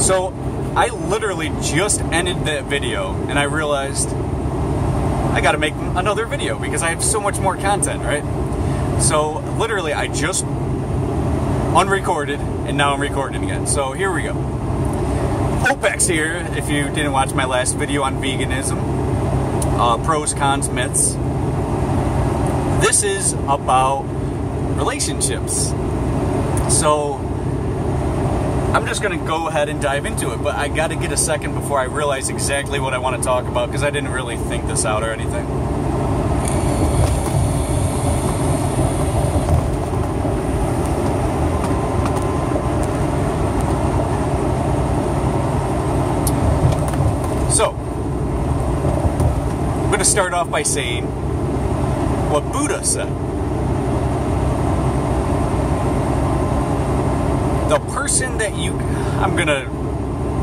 So I literally just ended that video and I realized I gotta make another video because I have so much more content, right? So literally I just unrecorded and now I'm recording again. So here we go. Opex here, if you didn't watch my last video on veganism, pros, cons, myths. This is about relationships. So I'm just gonna go ahead and dive into it, but I gotta get a second before I realize exactly what I want to talk about because I didn't really think this out or anything. So, I'm going to start off by saying what Buddha said. The person that you... I'm going to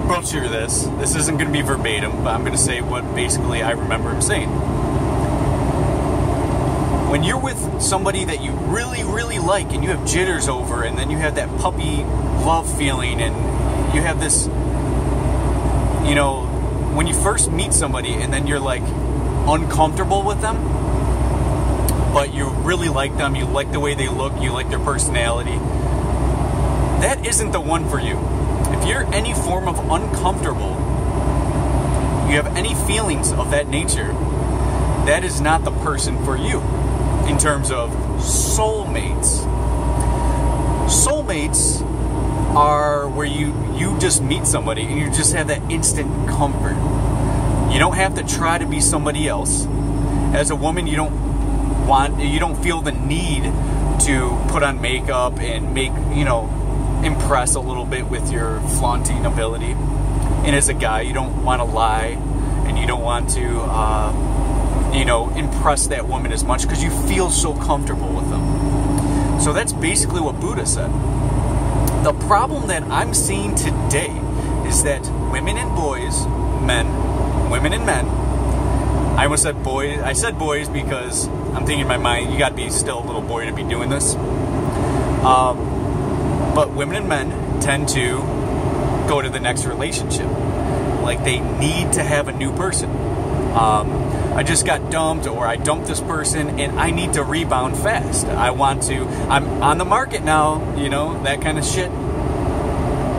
butcher this. This isn't going to be verbatim, but I'm going to say what basically I remember him saying. When you're with somebody that you really, really like and you have jitters over and then you have that puppy love feeling and you have this, you know... When you first meet somebody and then you're like uncomfortable with them, but you really like them, you like the way they look, you like their personality, that isn't the one for you. If you're any form of uncomfortable, you have any feelings of that nature, that is not the person for you in terms of soulmates. Soulmates are where you just meet somebody and you just have that instant comfort. You don't have to try to be somebody else. As a woman, you don't feel the need to put on makeup and impress a little bit with your flaunting ability. And as a guy, you don't want to lie and you don't want to impress that woman as much because you feel so comfortable with them. So that's basically what Buddha said. The problem that I'm seeing today is that women and men, I almost said boys, I said boys because I'm thinking in my mind, you gotta be still a little boy to be doing this. But women and men tend to go to the next relationship. Like they need to have a new person. I just got dumped or I dumped this person and I need to rebound fast. I'm on the market now, that kind of shit.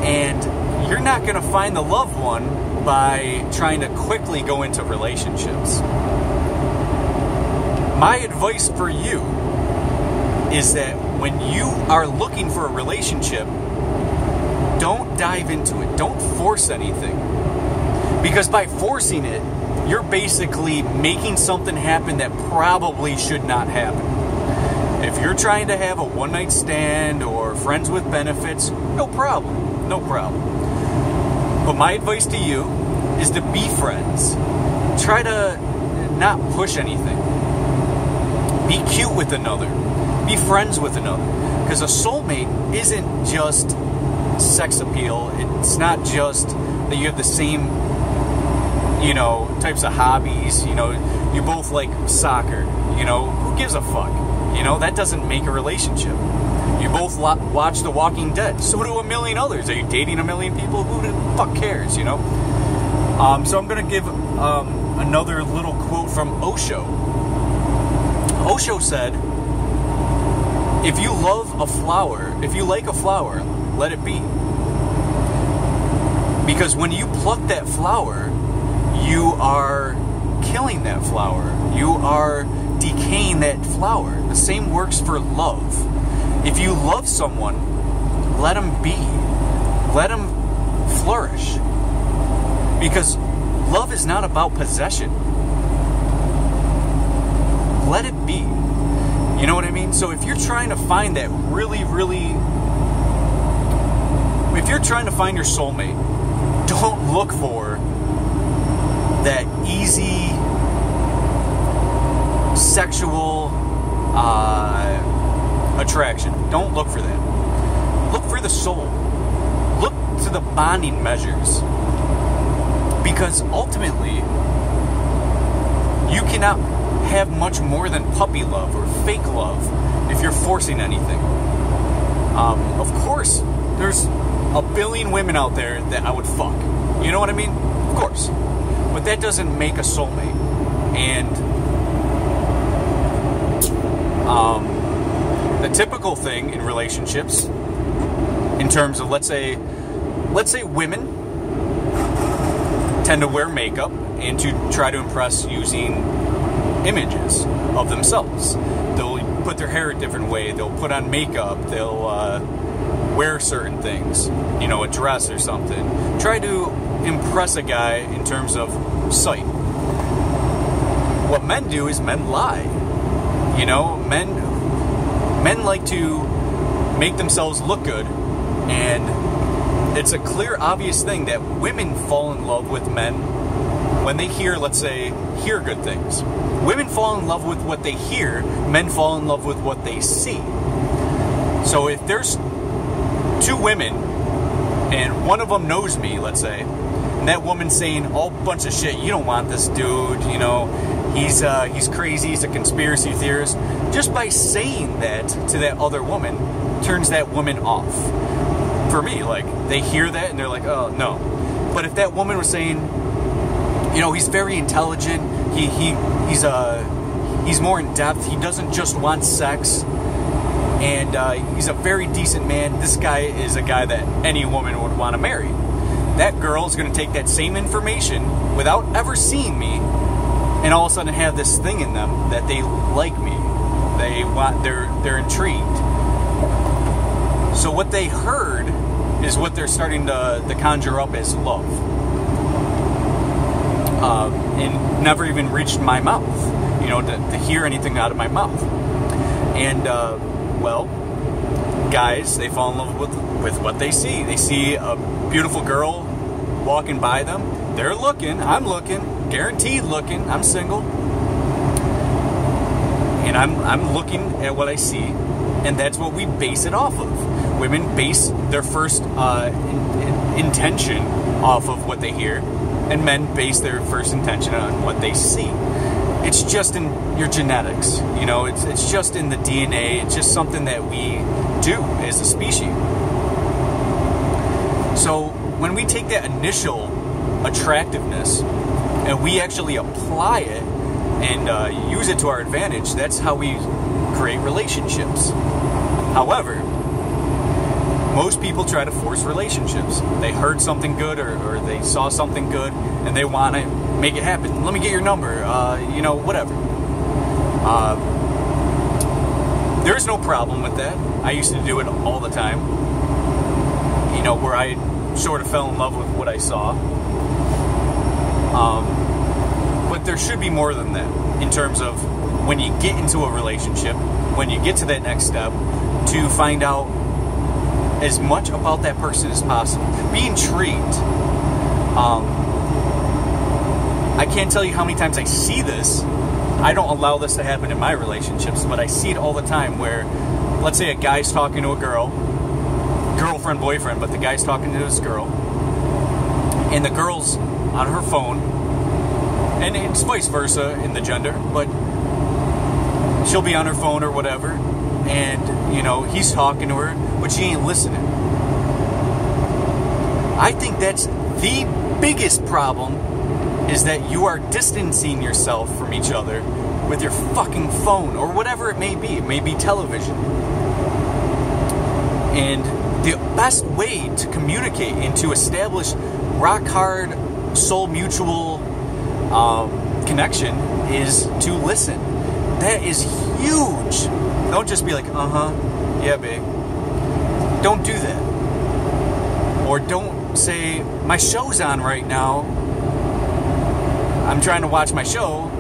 And you're not going to find the loved one by trying to quickly go into relationships. My advice for you is that when you are looking for a relationship, don't dive into it. Don't force anything. Because by forcing it, you're basically making something happen that probably should not happen. If you're trying to have a one-night stand or friends with benefits, no problem. No problem. But my advice to you is to be friends. Try to not push anything. Be cute with another. Be friends with another. Because a soulmate isn't just sex appeal. It's not just that you have the same types of hobbies, you both like soccer, who gives a fuck? That doesn't make a relationship. You both watch The Walking Dead, so do a million others. Are you dating a million people? Who the fuck cares, So I'm going to give another little quote from Osho. Osho said, if you love a flower, if you like a flower, let it be. Because when you pluck that flower, you are killing that flower. You are decaying that flower. The same works for love. If you love someone, let them be. Let them flourish. Because love is not about possession. Let it be. You know what I mean? So if you're trying to find that if you're trying to find your soulmate, don't look for that easy sexual attraction. Don't look for that. Look for the soul. Look to the bonding measures. Because ultimately, you cannot have much more than puppy love or fake love if you're forcing anything. Of course, there's a billion women out there that I would fuck. You know what I mean? Of course. But that doesn't make a soulmate. And the typical thing in relationships, in terms of, let's say women tend to wear makeup and to try to impress using images of themselves. They'll put their hair a different way, they'll put on makeup, they'll wear certain things, you know, a dress or something. Try to impress a guy in terms of sight. What men do is men lie. You know, men like to make themselves look good, and it's a clear, obvious thing that women fall in love with men when they hear, let's say, hear good things. Women fall in love with what they hear, men fall in love with what they see. So if there's two women, and one of them knows me, let's say, and that woman's saying all bunch of shit, you don't want this dude, you know, he's crazy, he's a conspiracy theorist, just by saying that to that other woman, turns that woman off. For me, like, they hear that and they're like, oh, no. But if that woman was saying, you know, he's very intelligent, he's more in depth, he doesn't just want sex, and he's a very decent man, this guy is a guy that any woman would want to marry. That girl is going to take that same information without ever seeing me, and all of a sudden have this thing in them that they like me. They're intrigued. So what they heard is what they're starting to conjure up as love. And never even reached my mouth, you know, to hear anything out of my mouth. And, well, guys, they fall in love with what they see. They see a beautiful girl walking by them. They're looking, I'm looking, guaranteed looking, I'm single. And I'm looking at what I see, and that's what we base it off of. Women base their first intention off of what they hear, and men base their first intention on what they see. It's just in your genetics, you know, it's just in the DNA, it's just something that we do as a species. So when we take that initial attractiveness and we actually apply it and use it to our advantage, that's how we create relationships. However, most people try to force relationships. They heard something good or they saw something good and they want to make it happen. Let me get your number, you know, whatever. There's no problem with that. I used to do it all the time. You know, where I sort of fell in love with what I saw. But there should be more than that in terms of when you get into a relationship, when you get to that next step, to find out as much about that person as possible. Be intrigued. I can't tell you how many times I see this. I don't allow this to happen in my relationships, but I see it all the time where, let's say a guy's talking to a girl, girlfriend, boyfriend, but the guy's talking to this girl, and the girl's on her phone, and it's vice versa in the gender, but she'll be on her phone or whatever, and, you know, he's talking to her, but she ain't listening. I think that's the biggest problem, is that you are distancing yourself from each other with your fucking phone, or whatever it may be. It may be television. And the best way to communicate and to establish rock-hard, soul-mutual connection is to listen. That is huge. Don't just be like, yeah, babe. Don't do that. Or don't say, my show's on right now, I'm trying to watch my show.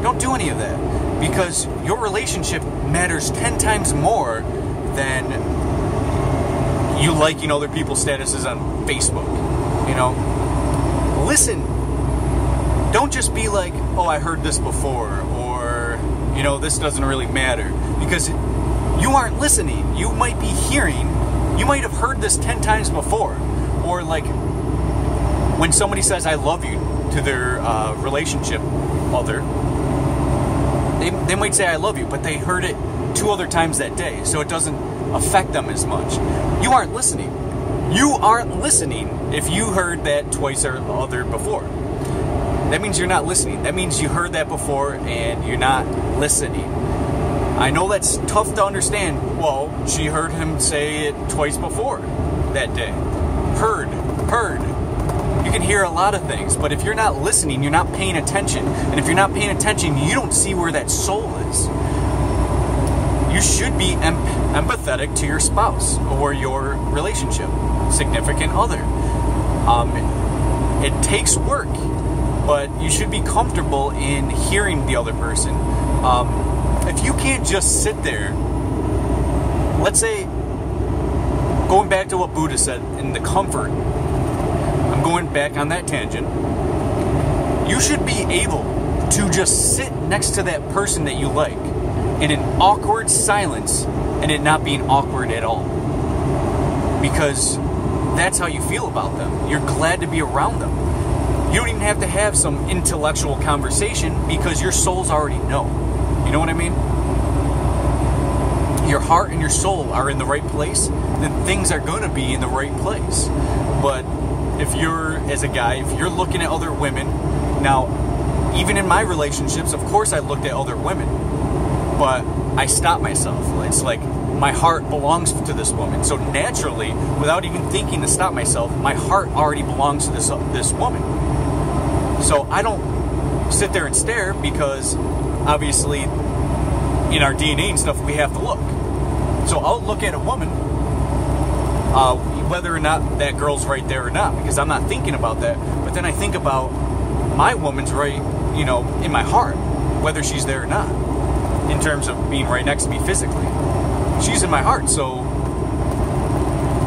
Don't do any of that. Because your relationship matters 10 times more than you liking other people's statuses on Facebook. You know? Listen. Don't just be like, oh, I heard this before, or, you know, this doesn't really matter. Because you aren't listening. You might be hearing, you might have heard this 10 times before. Or like, when somebody says, I love you, to their relationship other, they might say I love you, but they heard it 2 other times that day, so it doesn't affect them as much. You aren't listening. You aren't listening if you heard that twice or other before. That means you're not listening. That means you heard that before and you're not listening. I know that's tough to understand. Well, she heard him say it twice before that day. Heard. You can hear a lot of things, but if you're not listening, you're not paying attention. And if you're not paying attention, you don't see where that soul is. You should be empathetic to your spouse or your relationship, significant other. It takes work, but you should be comfortable in hearing the other person. If you can't just sit there, let's say, going back to what Buddha said in the comfort, I'm going back on that tangent. You should be able to just sit next to that person that you like in an awkward silence and it not being awkward at all. Because that's how you feel about them. You're glad to be around them. You don't even have to have some intellectual conversation because your souls already know. You know what I mean? Your heart and your soul are in the right place, then things are going to be in the right place. But if you're, as a guy, if you're looking at other women, now, even in my relationships, of course I looked at other women, but I stopped myself. It's like, my heart belongs to this woman. So naturally, without even thinking to stop myself, my heart already belongs to this woman. So I don't sit there and stare because, obviously, in our DNA and stuff, we have to look. So I'll look at a woman, whether or not that girl's right there or not, because I'm not thinking about that. But then I think about my woman's right, you know, in my heart, whether she's there or not, in terms of being right next to me physically. She's in my heart, so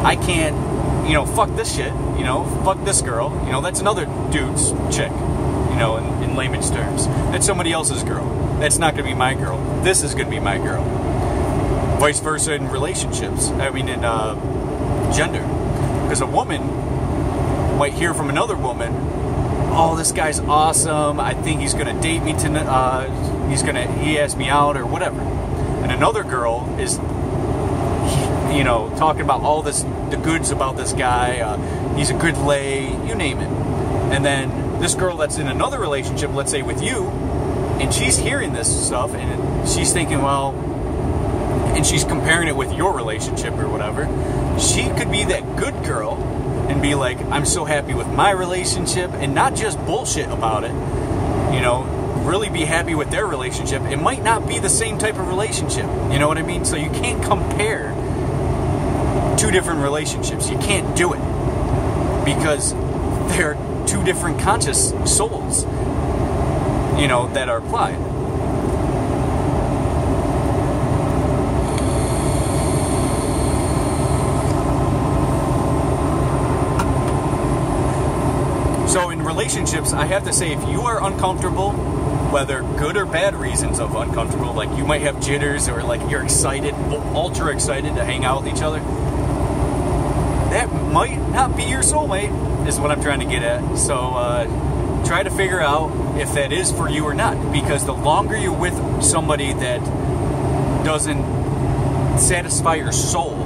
I can't, you know, fuck this shit, you know, fuck this girl, you know, that's another dude's chick, you know, in layman's terms. That's somebody else's girl. That's not going to be my girl. This is going to be my girl. Vice versa in relationships. I mean, in gender. Because a woman might hear from another woman, oh, this guy's awesome. I think he's going to date me tonight. He asked me out or whatever. And another girl is, you know, talking about all the goods about this guy. He's a good lay, you name it. And then this girl that's in another relationship, let's say with you, and she's hearing this stuff, and she's thinking, well, and she's comparing it with your relationship or whatever. She could be that good girl and be like, I'm so happy with my relationship, and not just bullshit about it, you know, really be happy with their relationship. It might not be the same type of relationship, you know what I mean? So you can't compare two different relationships. You can't do it because they're two different conscious souls, you know, that are applied. So in relationships, I have to say, if you are uncomfortable, whether good or bad reasons of uncomfortable, like you might have jitters or like you're excited, ultra excited to hang out with each other, that might not be your soulmate, is what I'm trying to get at. So try to figure out if that is for you or not, because the longer you're with somebody that doesn't satisfy your soul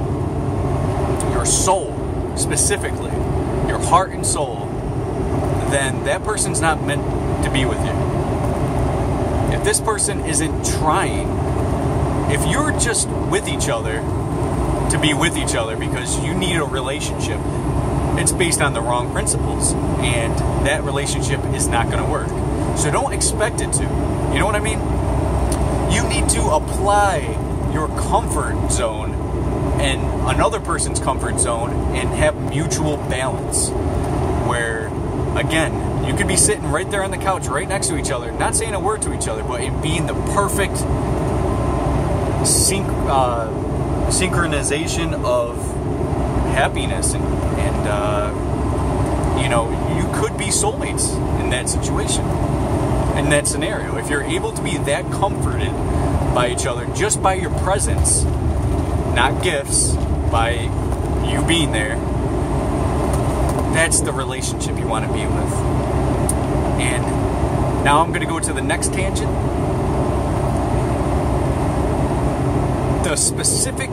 specifically, your heart and soul, then that person's not meant to be with you. If this person isn't trying, if you're just with each other to be with each other because you need a relationship, it's based on the wrong principles, and that relationship is not going to work. So don't expect it to. You know what I mean? You need to apply your comfort zone and another person's comfort zone and have mutual balance, where, again, you could be sitting right there on the couch right next to each other, not saying a word to each other, but it being the perfect synchronization of happiness, and you know, you could be soulmates in that situation, in that scenario. If you're able to be that comforted by each other just by your presence, not gifts, by you being there, that's the relationship you want to be with. And now I'm going to go to the next tangent. The specific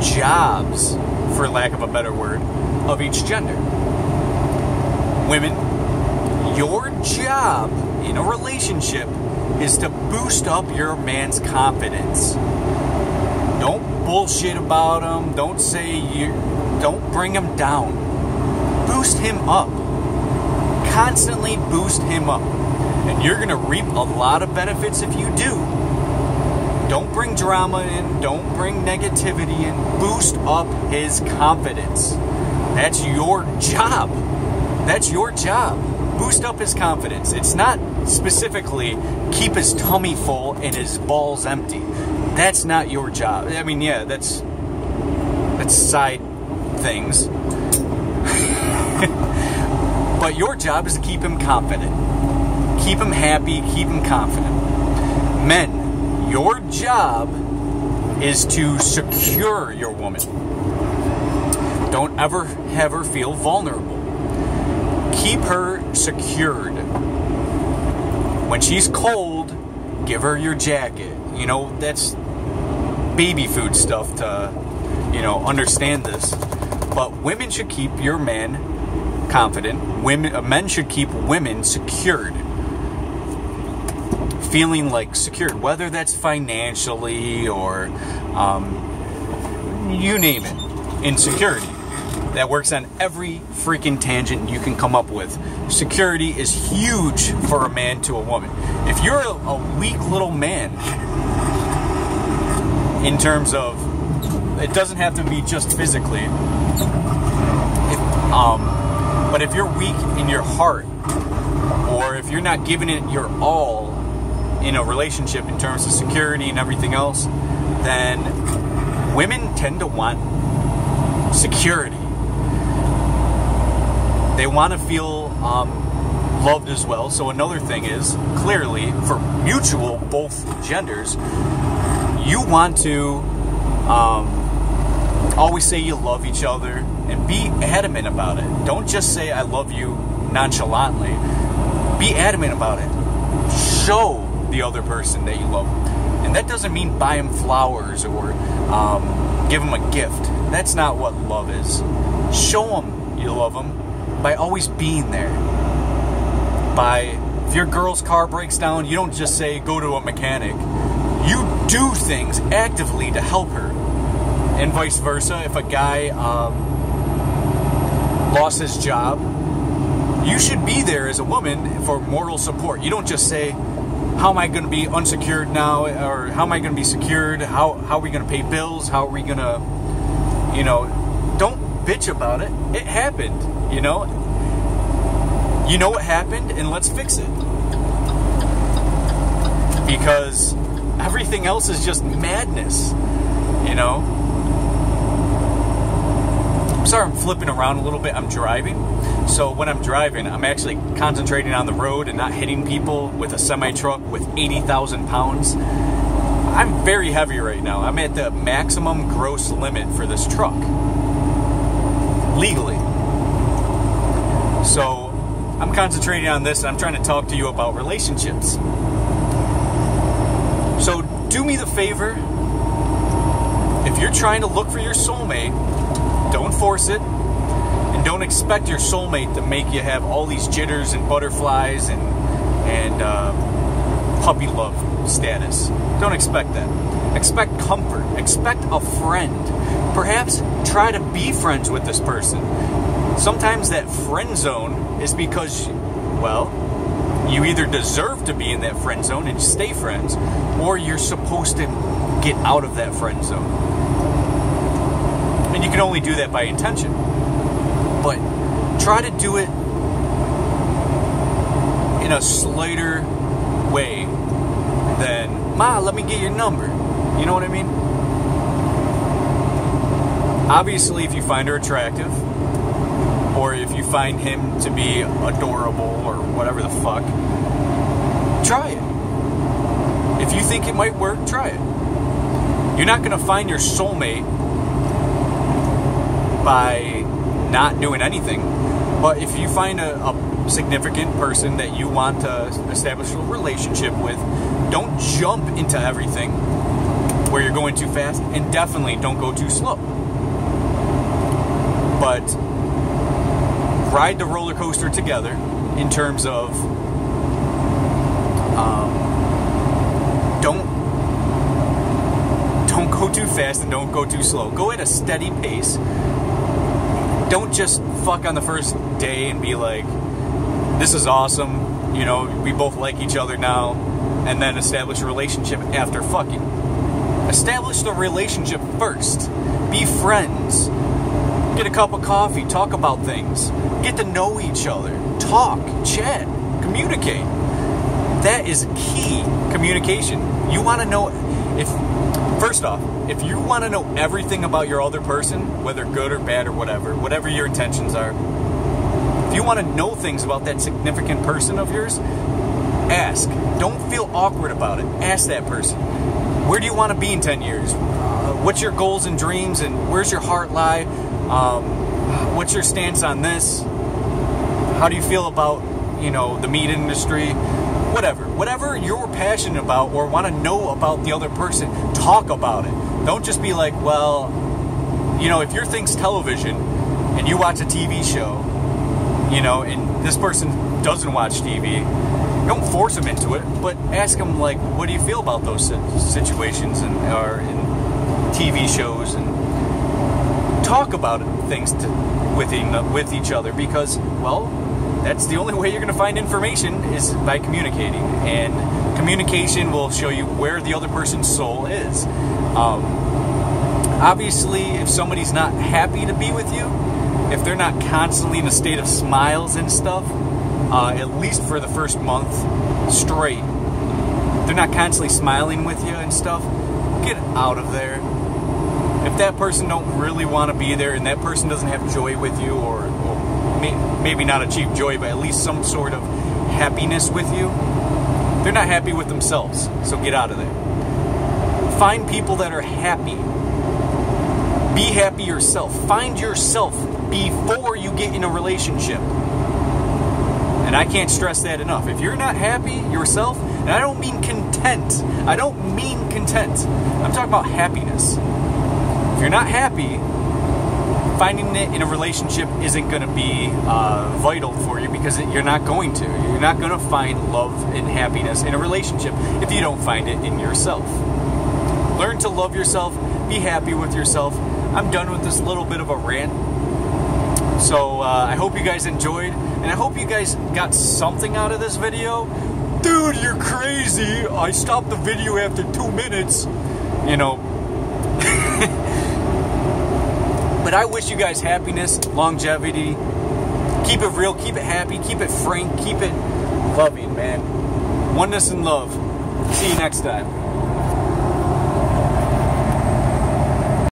jobs for lack of a better word, of each gender. Women, your job in a relationship is to boost up your man's confidence. Don't bullshit about him. Don't bring him down. Boost him up. Constantly boost him up. And you're going to reap a lot of benefits if you do. Don't bring drama in. Don't bring negativity in. Boost up his confidence. That's your job. That's your job. Boost up his confidence. It's not specifically keep his tummy full and his balls empty. That's not your job. I mean, yeah, that's side things. But your job is to keep him confident. Keep him happy, keep him confident. Men, your job is to secure your woman. Don't ever have her feel vulnerable. Keep her secured. When she's cold, give her your jacket. You know, that's baby food stuff to, understand this. But women should keep your man confident. Men should keep women secured. Feeling like secured, whether that's financially or you name it, insecurity. That works on every freaking tangent you can come up with. Security is huge for a man to a woman. If you're a weak little man, in terms of, it doesn't have to be just physically, but if you're weak in your heart, or if you're not giving it your all in a relationship in terms of security and everything else, then women tend to want security. They want to feel loved as well. So another thing is, clearly, for mutual, both genders, you want to always say you love each other and be adamant about it. Don't just say I love you nonchalantly. Be adamant about it. Show the other person that you love them. And that doesn't mean buy them flowers or give them a gift. That's not what love is. Show them you love them by always being there. If your girl's car breaks down, you don't just say go to a mechanic. You do things actively to help her. And vice versa. If a guy lost his job, you should be there as a woman for moral support. You don't just say, how am I going to be unsecured now? Or how am I going to be secured? How are we going to pay bills? How are we going to, don't bitch about it. It happened, You know what happened, and let's fix it. Because everything else is just madness, I'm sorry I'm flipping around a little bit. I'm driving. So when I'm driving, I'm actually concentrating on the road and not hitting people with a semi-truck with 80,000 pounds. I'm very heavy right now. I'm at the maximum gross limit for this truck. Legally. So I'm concentrating on this, and I'm trying to talk to you about relationships. So do me the favor. If you're trying to look for your soulmate, don't force it. And don't expect your soulmate to make you have all these jitters and butterflies and puppy love status. Don't expect that. Expect comfort. Expect a friend. Perhaps try to be friends with this person. Sometimes that friend zone is because, you either deserve to be in that friend zone and stay friends, or you're supposed to get out of that friend zone. And you can only do that by intention. But try to do it in a slighter way than, Ma, let me get your number. You know what I mean? Obviously, if you find her attractive, or if you find him to be adorable, or whatever the fuck, try it. If you think it might work, try it. You're not going to find your soulmate by not doing anything. But if you find a significant person that you want to establish a relationship with, don't jump into everything where you're going too fast, and definitely don't go too slow. but ride the roller coaster together in terms of don't go too fast and don't go too slow. Go at a steady pace. Don't just fuck on the first day and be like, this is awesome, you know, we both like each other now, and then establish a relationship after fucking. Establish the relationship first. Be friends. Get a cup of coffee, talk about things. Get to know each other. Talk, chat, communicate. That is key. Communication. You want to know, first off, if you want to know everything about your other person, whether good or bad or whatever your intentions are, if you want to know things about that significant person of yours, ask. Don't feel awkward about it. Ask that person. Where do you want to be in 10 years? What's your goals and dreams, and where's your heart lie? What's your stance on this? How do you feel about, you know, the meat industry? Whatever you're passionate about or want to know about the other person, talk about it. Don't just be like, well, you know, if your thing's television and you watch a TV show, you know, and this person doesn't watch TV, don't force them into it, but ask them, like, what do you feel about those situations or in TV shows, and talk about things with each other, because, well, that's the only way you're going to find information is by communicating, and communication will show you where the other person's soul is. Obviously, if somebody's not happy to be with you, if they're not constantly in a state of smiles and stuff, at least for the first month straight, they're not constantly smiling with you and stuff, get out of there. If that person don't really want to be there, and that person doesn't have joy with you, or maybe not achieve joy, but at least some sort of happiness with you, they're not happy with themselves, so get out of there. Find people that are happy. Be happy yourself. Find yourself before you get in a relationship. And I can't stress that enough. If you're not happy yourself, and I don't mean content. I don't mean content. I'm talking about happiness. If you're not happy, finding it in a relationship isn't going to be vital for you, because you're not going to. You're not going to find love and happiness in a relationship if you don't find it in yourself. Learn to love yourself. Be happy with yourself. I'm done with this little bit of a rant. So I hope you guys enjoyed, and I hope you guys got something out of this video. Dude, you're crazy. I stopped the video after 2 minutes. You know. But I wish you guys happiness, longevity. Keep it real, keep it happy, keep it frank, keep it loving, man. Oneness and love. See you next time.